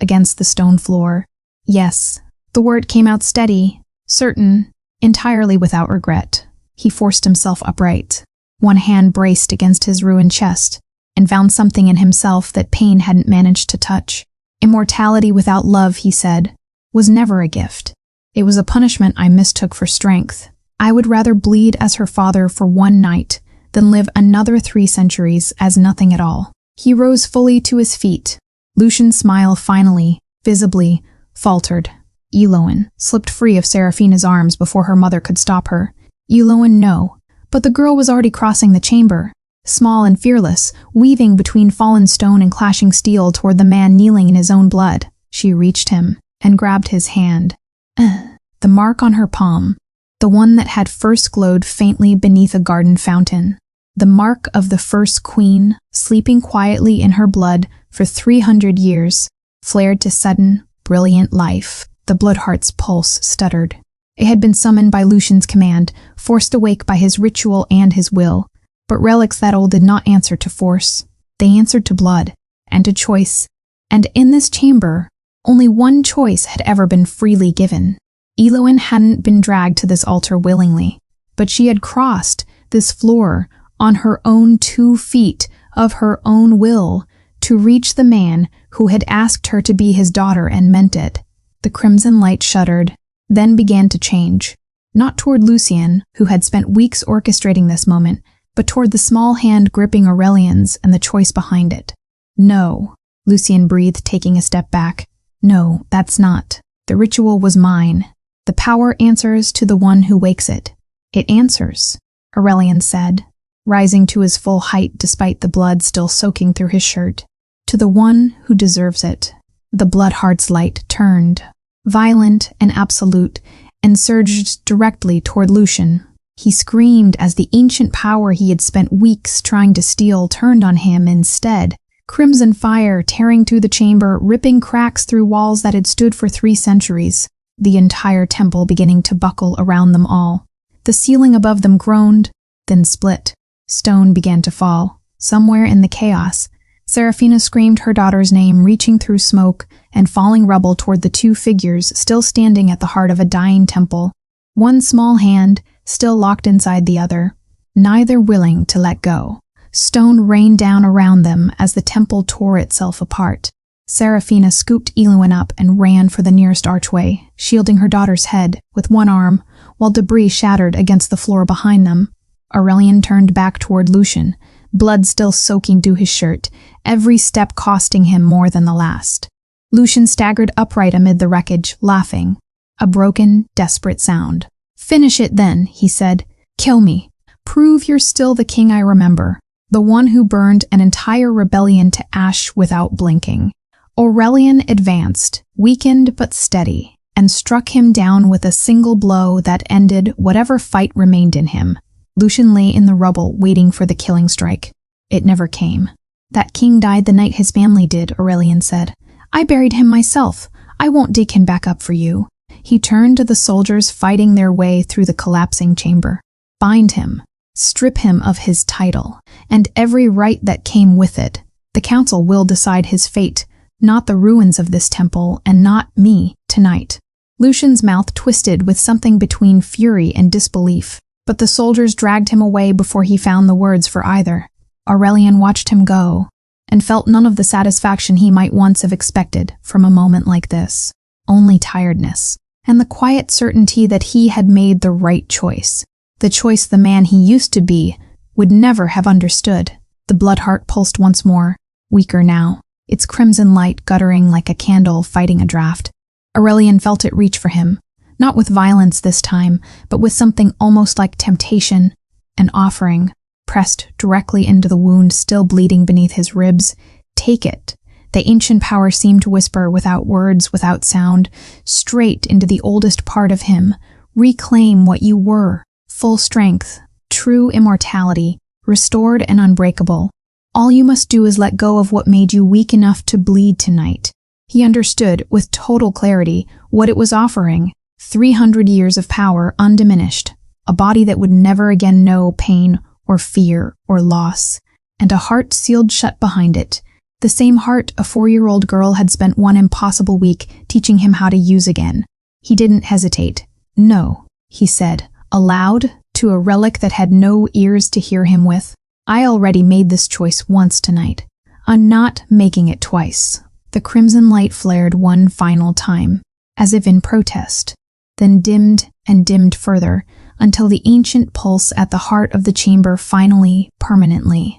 against the stone floor. "Yes." The word came out steady, certain, entirely without regret. He forced himself upright. One hand braced against his ruined chest, and found something in himself that pain hadn't managed to touch. "Immortality without love," he said, "was never a gift. It was a punishment I mistook for strength. I would rather bleed as her father for one night than live another 3 centuries as nothing at all." He rose fully to his feet. Lucian's smile finally, visibly, faltered. Eloan slipped free of Serafina's arms before her mother could stop her. Eloan, no. But the girl was already crossing the chamber, small and fearless, weaving between fallen stone and clashing steel toward the man kneeling in his own blood. She reached him and grabbed his hand. The mark on her palm, the one that had first glowed faintly beneath a garden fountain. The mark of the first queen, sleeping quietly in her blood for 300 years, flared to sudden, brilliant life. The Bloodheart's pulse stuttered. It had been summoned by Lucian's command, forced awake by his ritual and his will. But relics that old did not answer to force. They answered to blood, and to choice. And in this chamber, only one choice had ever been freely given. Eloan hadn't been dragged to this altar willingly, but she had crossed this floor on her own 2 feet of her own will to reach the man who had asked her to be his daughter and meant it. The crimson light shuddered, then began to change, not toward Lucian, who had spent weeks orchestrating this moment, but toward the small hand gripping Aurelian's and the choice behind it. "No," Lucian breathed, taking a step back. "No, that's not. The ritual was mine. The power answers to the one who wakes it." "It answers," Aurelian said, rising to his full height despite the blood still soaking through his shirt. "To the one who deserves it." The Bloodheart's light turned, violent and absolute, and surged directly toward Lucian. He screamed as the ancient power he had spent weeks trying to steal turned on him instead. Crimson fire tearing through the chamber, ripping cracks through walls that had stood for 3 centuries, the entire temple beginning to buckle around them all. The ceiling above them groaned, then split. Stone began to fall. Somewhere in the chaos, Serafina screamed her daughter's name, reaching through smoke and falling rubble toward the 2 figures still standing at the heart of a dying temple. One small hand still locked inside the other, neither willing to let go. Stone rained down around them as the temple tore itself apart. Serafina scooped Eloan up and ran for the nearest archway, shielding her daughter's head with one arm, while debris shattered against the floor behind them. Aurelian turned back toward Lucian, blood still soaking through his shirt, every step costing him more than the last. Lucian staggered upright amid the wreckage, laughing. A broken, desperate sound. "Finish it then," he said. "Kill me. Prove you're still the king I remember, the one who burned an entire rebellion to ash without blinking." Aurelian advanced, weakened but steady, and struck him down with a single blow that ended whatever fight remained in him. Lucian lay in the rubble, waiting for the killing strike. It never came. "That king died the night his family did," Aurelian said. "I buried him myself. I won't dig him back up for you." He turned to the soldiers fighting their way through the collapsing chamber. "Bind him. Strip him of his title, and every right that came with it. The council will decide his fate, not the ruins of this temple, and not me, tonight." Lucian's mouth twisted with something between fury and disbelief, but the soldiers dragged him away before he found the words for either. Aurelian watched him go, and felt none of the satisfaction he might once have expected from a moment like this. Only tiredness, and the quiet certainty that he had made the right choice. The choice the man he used to be would never have understood. The blood heart pulsed once more, weaker now, its crimson light guttering like a candle fighting a draft. Aurelian felt it reach for him, not with violence this time, but with something almost like temptation, an offering, pressed directly into the wound still bleeding beneath his ribs. "Take it." The ancient power seemed to whisper without words, without sound, straight into the oldest part of him. "Reclaim what you were. Full strength, true immortality, restored and unbreakable. All you must do is let go of what made you weak enough to bleed tonight." He understood, with total clarity, what it was offering. 300 years of power undiminished, a body that would never again know pain or fear or loss, and a heart sealed shut behind it. The same heart a 4-year-old girl had spent one impossible week teaching him how to use again. He didn't hesitate. "No," he said, aloud, to a relic that had no ears to hear him with. "I already made this choice once tonight. I'm not making it twice." The crimson light flared one final time, as if in protest, then dimmed and dimmed further, until the ancient pulse at the heart of the chamber finally, permanently,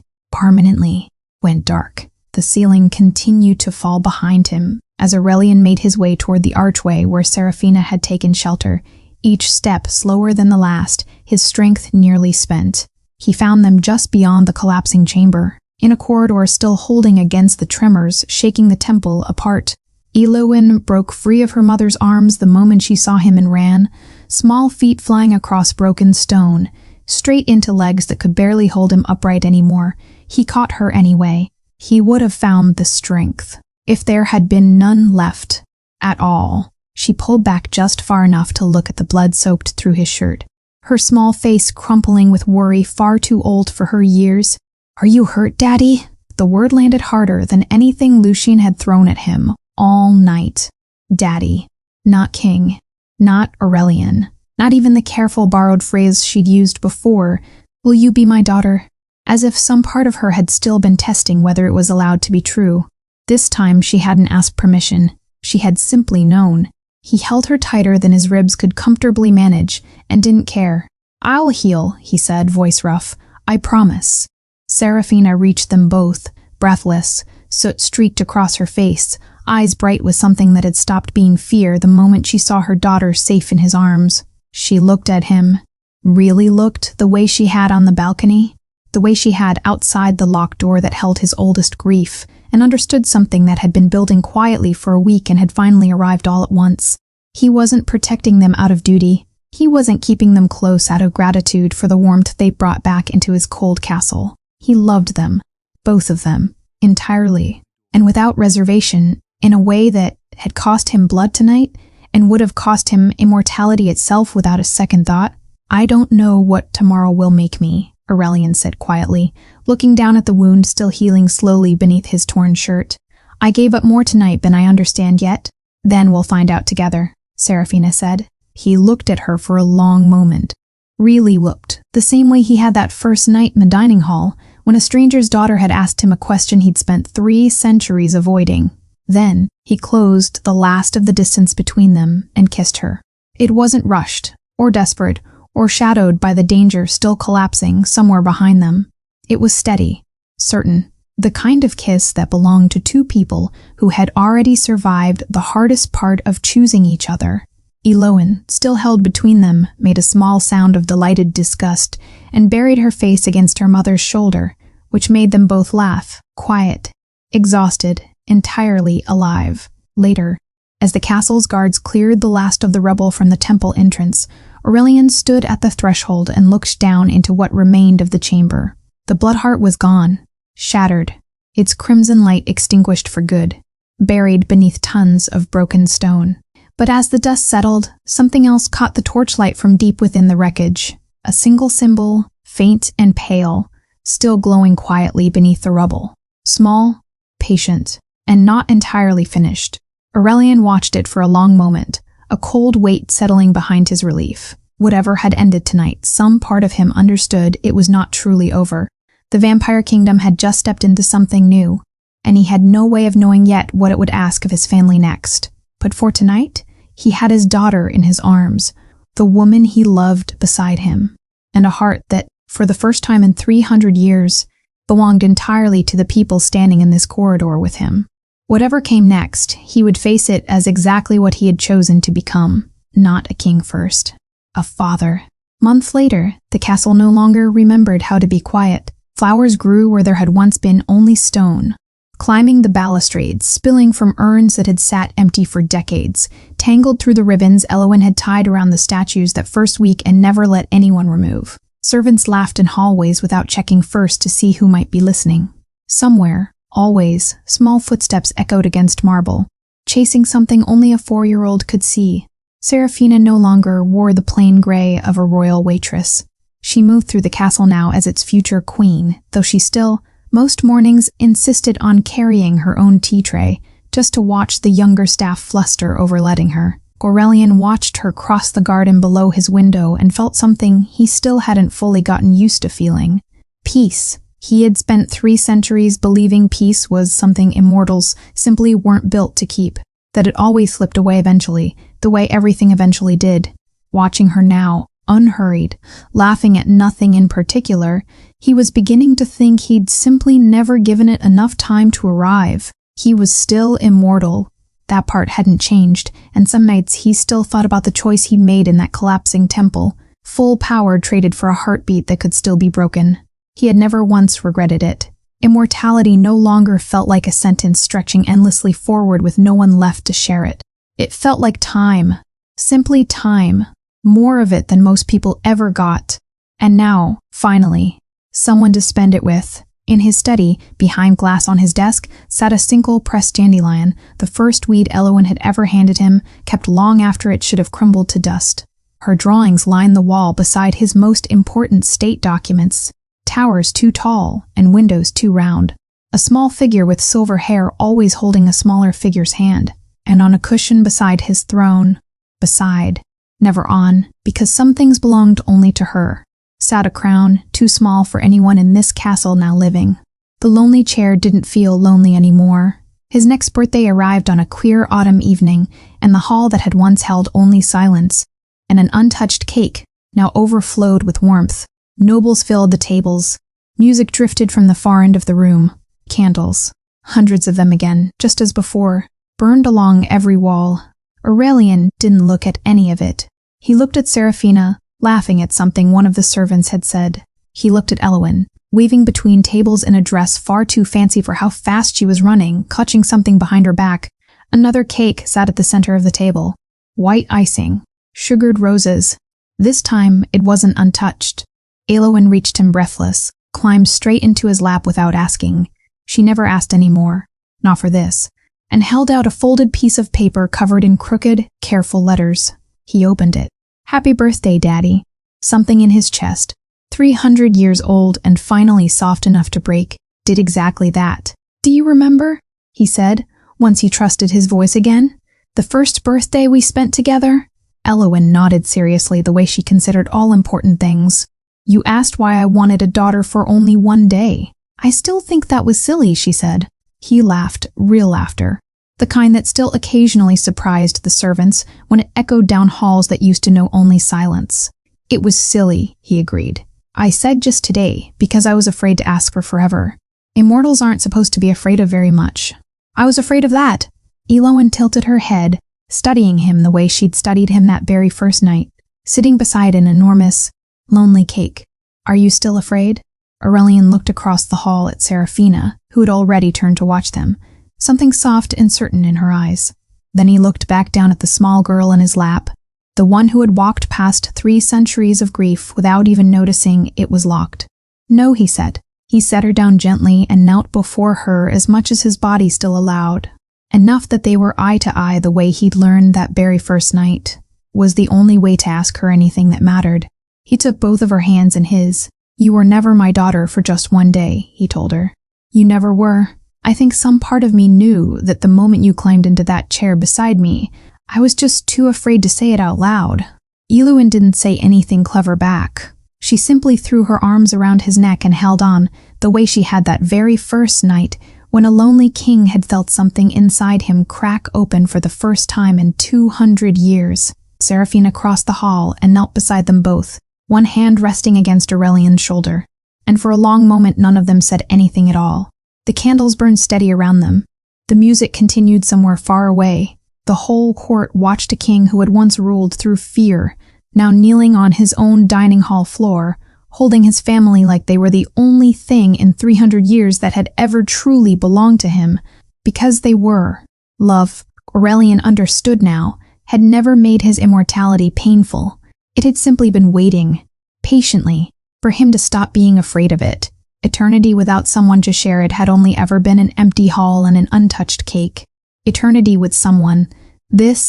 went dark. The ceiling continued to fall behind him, as Aurelian made his way toward the archway where Seraphina had taken shelter, each step slower than the last, his strength nearly spent. He found them just beyond the collapsing chamber, in a corridor still holding against the tremors, shaking the temple apart. Elowen broke free of her mother's arms the moment she saw him and ran, small feet flying across broken stone, straight into legs that could barely hold him upright anymore. He caught her anyway. He would have found the strength, if there had been none left, at all. She pulled back just far enough to look at the blood soaked through his shirt, her small face crumpling with worry far too old for her years. "Are you hurt, Daddy?" The word landed harder than anything Lucian had thrown at him all night. Daddy. Not king. Not Aurelian. Not even the careful borrowed phrase she'd used before. "Will you be my daughter?" As if some part of her had still been testing whether it was allowed to be true. This time she hadn't asked permission. She had simply known. He held her tighter than his ribs could comfortably manage, and didn't care. "I'll heal," he said, voice rough. "I promise." Seraphina reached them both, breathless, soot streaked across her face, eyes bright with something that had stopped being fear the moment she saw her daughter safe in his arms. She looked at him. Really looked the way she had on the balcony, the way she had outside the locked door that held his oldest grief, and understood something that had been building quietly for a week and had finally arrived all at once. He wasn't protecting them out of duty. He wasn't keeping them close out of gratitude for the warmth they brought back into his cold castle. He loved them, both of them, entirely, and without reservation, in a way that had cost him blood tonight and would have cost him immortality itself without a second thought. "I don't know what tomorrow will make me," Aurelian said quietly, looking down at the wound still healing slowly beneath his torn shirt. "I gave up more tonight than I understand yet." "Then we'll find out together," Seraphina said. He looked at her for a long moment. Really looked, the same way he had that first night in the dining hall, when a stranger's daughter had asked him a question he'd spent 3 centuries avoiding. Then, he closed the last of the distance between them and kissed her. It wasn't rushed, or desperate, or shadowed by the danger still collapsing somewhere behind them. It was steady, certain, the kind of kiss that belonged to two people who had already survived the hardest part of choosing each other. Eloan, still held between them, made a small sound of delighted disgust and buried her face against her mother's shoulder, which made them both laugh, quiet, exhausted, entirely alive. Later, as the castle's guards cleared the last of the rubble from the temple entrance, Aurelian stood at the threshold and looked down into what remained of the chamber. The Bloodheart was gone, shattered, its crimson light extinguished for good, buried beneath tons of broken stone. But as the dust settled, something else caught the torchlight from deep within the wreckage. A single symbol, faint and pale, still glowing quietly beneath the rubble. Small, patient, and not entirely finished. Aurelian watched it for a long moment, a cold weight settling behind his relief. Whatever had ended tonight, some part of him understood it was not truly over. The vampire kingdom had just stepped into something new, and he had no way of knowing yet what it would ask of his family next. But for tonight, he had his daughter in his arms, the woman he loved beside him, and a heart that, for the first time in 300 years, belonged entirely to the people standing in this corridor with him. Whatever came next, he would face it as exactly what he had chosen to become, not a king first, a father. Months later, the castle no longer remembered how to be quiet. Flowers grew where there had once been only stone, climbing the balustrades, spilling from urns that had sat empty for decades, tangled through the ribbons Eloan had tied around the statues that first week and never let anyone remove. Servants laughed in hallways without checking first to see who might be listening. Somewhere, always, small footsteps echoed against marble, chasing something only a 4-year-old could see. Serafina no longer wore the plain gray of a royal waitress. She moved through the castle now as its future queen, though she still, most mornings, insisted on carrying her own tea tray, just to watch the younger staff fluster over letting her. Aurelian watched her cross the garden below his window and felt something he still hadn't fully gotten used to feeling. Peace. He had spent 3 centuries believing peace was something immortals simply weren't built to keep, that it always slipped away eventually, the way everything eventually did. Watching her now, unhurried, laughing at nothing in particular, he was beginning to think he'd simply never given it enough time to arrive. He was still immortal. That part hadn't changed, and some nights he still thought about the choice he'd made in that collapsing temple. Full power traded for a heartbeat that could still be broken. He had never once regretted it. Immortality no longer felt like a sentence stretching endlessly forward with no one left to share it. It felt like time. Simply time. More of it than most people ever got. And now, finally, someone to spend it with. In his study, behind glass on his desk, sat a single pressed dandelion, the first weed Eloan had ever handed him, kept long after it should have crumbled to dust. Her drawings lined the wall beside his most important state documents, towers too tall and windows too round, a small figure with silver hair always holding a smaller figure's hand, and on a cushion beside his throne, beside, never on, because some things belonged only to her, sat a crown too small for anyone in this castle now living. The lonely chair didn't feel lonely anymore. His next birthday arrived on a queer autumn evening, and the hall that had once held only silence, and an untouched cake, now overflowed with warmth. Nobles filled the tables. Music drifted from the far end of the room. Candles, hundreds of them again, just as before, burned along every wall. Aurelian didn't look at any of it. He looked at Serafina, laughing at something one of the servants had said. He looked at Eloan, weaving between tables in a dress far too fancy for how fast she was running, clutching something behind her back. Another cake sat at the center of the table. White icing, sugared roses. This time, it wasn't untouched. Eloan reached him breathless, climbed straight into his lap without asking. She never asked any more, not for this, and held out a folded piece of paper covered in crooked, careful letters. He opened it. "Happy birthday, Daddy." Something in his chest, 300 years old and finally soft enough to break, did exactly that. "Do you remember?" he said, once he trusted his voice again. "The first birthday we spent together?" Eloan nodded seriously the way she considered all important things. "You asked why I wanted a daughter for only 1 day. I still think that was silly," she said. He laughed, real laughter, the kind that still occasionally surprised the servants when it echoed down halls that used to know only silence. "It was silly," he agreed. I said just today, because I was afraid to ask for forever. Immortals aren't supposed to be afraid of very much. I was afraid of that. Elowen tilted her head, studying him the way she'd studied him that very first night, sitting beside an enormous, lonely cake. Are you still afraid? Aurelian looked across the hall at Seraphina, who had already turned to watch them, something soft and certain in her eyes. Then he looked back down at the small girl in his lap, the one who had walked past 3 centuries of grief without even noticing it was locked. No, he said. He set her down gently and knelt before her as much as his body still allowed. Enough that they were eye to eye the way he'd learned that very first night was the only way to ask her anything that mattered. He took both of her hands in his. You were never my daughter for just one day, he told her. You never were. I think some part of me knew that the moment you climbed into that chair beside me, I was just too afraid to say it out loud. Eluin didn't say anything clever back. She simply threw her arms around his neck and held on, the way she had that very first night when a lonely king had felt something inside him crack open for the first time in 200 years. Seraphina crossed the hall and knelt beside them both, one hand resting against Aurelian's shoulder. And for a long moment none of them said anything at all. The candles burned steady around them. The music continued somewhere far away. The whole court watched a king who had once ruled through fear, now kneeling on his own dining hall floor, holding his family like they were the only thing in 300 years that had ever truly belonged to him. Because they were. Love, Aurelian understood now, had never made his immortality painful. It had simply been waiting, patiently, for him to stop being afraid of it. Eternity without someone to share it had only ever been an empty hall and an untouched cake. Eternity with someone,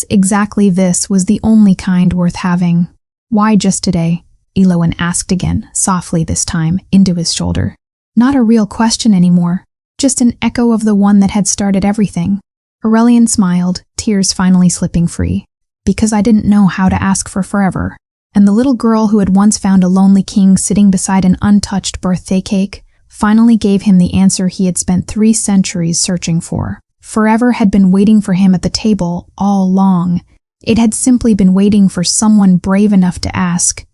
exactly this, was the only kind worth having. Why just today? Elowen asked again, softly this time, into his shoulder. Not a real question anymore, just an echo of the one that had started everything. Aurelian smiled, tears finally slipping free. Because I didn't know how to ask for forever. And the little girl who had once found a lonely king sitting beside an untouched birthday cake finally gave him the answer he had spent 3 centuries searching for. Forever had been waiting for him at the table all along. It had simply been waiting for someone brave enough to ask.